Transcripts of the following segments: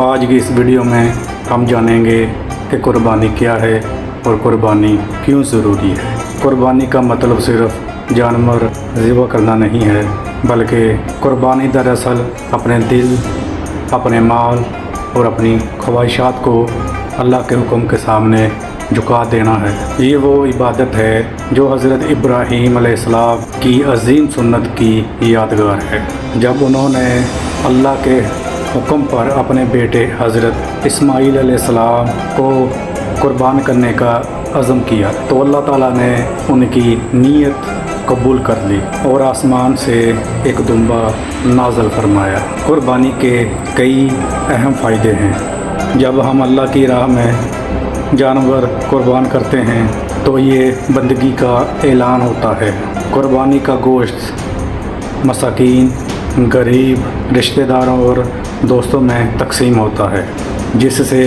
आज की इस वीडियो में हम जानेंगे कि कुर्बानी क्या है और कुर्बानी क्यों ज़रूरी है। कुर्बानी का मतलब सिर्फ जानवर ज़िबा करना नहीं है, बल्कि कुर्बानी दरअसल अपने दिल, अपने माल और अपनी ख्वाहिशात को अल्लाह के हुक्म के सामने झुका देना है। ये वो इबादत है जो हज़रत इब्राहीम अलैहिस्सलाम की अजीम सुन्नत की यादगार है। जब उन्होंने अल्लाह के हुक्म पर अपने बेटे हज़रत इस्माईल अलैहिस्सलाम को कुर्बान करने का अज़म किया तो अल्लाह ताला ने उनकी नीयत कबूल कर ली और आसमान से एक दुम्बा नाज़िल फरमाया। कुर्बानी के कई अहम फ़ायदे हैं। जब हम अल्लाह की राह में जानवर कुर्बान करते हैं तो ये बंदगी का ऐलान होता है। कुर्बानी का गोश्त मसाकीन, गरीब, रिश्तेदारों और दोस्तों में तकसीम होता है, जिससे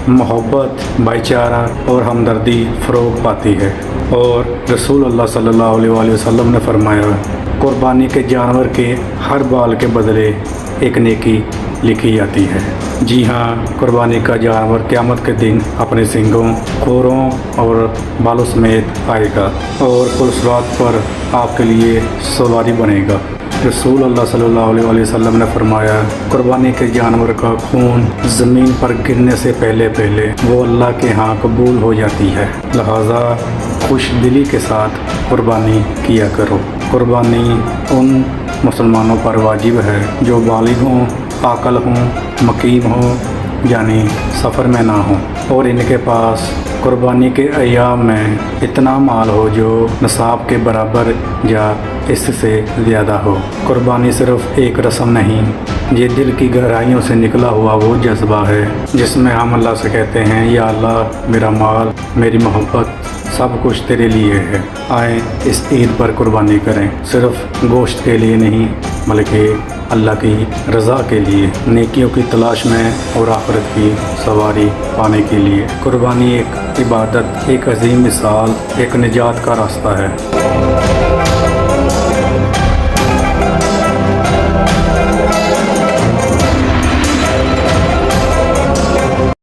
मोहब्बत, भाईचारा और हमदर्दी फ़रोग़ पाती है। और रसूल अल्लाह सल्लल्लाहु अलैहि वसल्लम ने फरमाया, कुर्बानी के जानवर के हर बाल के बदले एक नेकी लिखी जाती है। जी हाँ, कुर्बानी का जानवर क़यामत के दिन अपने सींगों, खोरों और बालों समेत आएगा और पुलसिरात पर आपके लिए सवारी बनेगा। रसूल अल्लाह सल्लल्लाहु अलैहि वसल्लम ने फरमाया, कुर्बानी के जानवर का खून ज़मीन पर गिरने से पहले वो अल्लाह के यहाँ कबूल हो जाती है। लिहाजा खुश दिली के साथ कुर्बानी किया करो। कुर्बानी उन मुसलमानों पर वाजिब है जो बालिग हों, आकल हों, मकीम हों, यानी सफ़र में ना हों और इनके पास कुर्बानी के अय्याम में इतना माल हो जो निसाब के बराबर या इससे ज़्यादा हो। कुर्बानी सिर्फ़ एक रस्म नहीं, ये दिल की गहराइयों से निकला हुआ वो जज्बा है जिसमें हम अल्लाह से कहते हैं, या अल्लाह, मेरा माल, मेरी मोहब्बत सब कुछ तेरे लिए है। आए इस ईद पर कुर्बानी करें, सिर्फ़ गोश्त के लिए नहीं बल्कि अल्लाह की रज़ा के लिए, नेकियों की तलाश में और आखिरत की सवारी पाने के लिए। कुर्बानी एक इबादत, एक अजीम मिसाल, एक निजात का रास्ता है।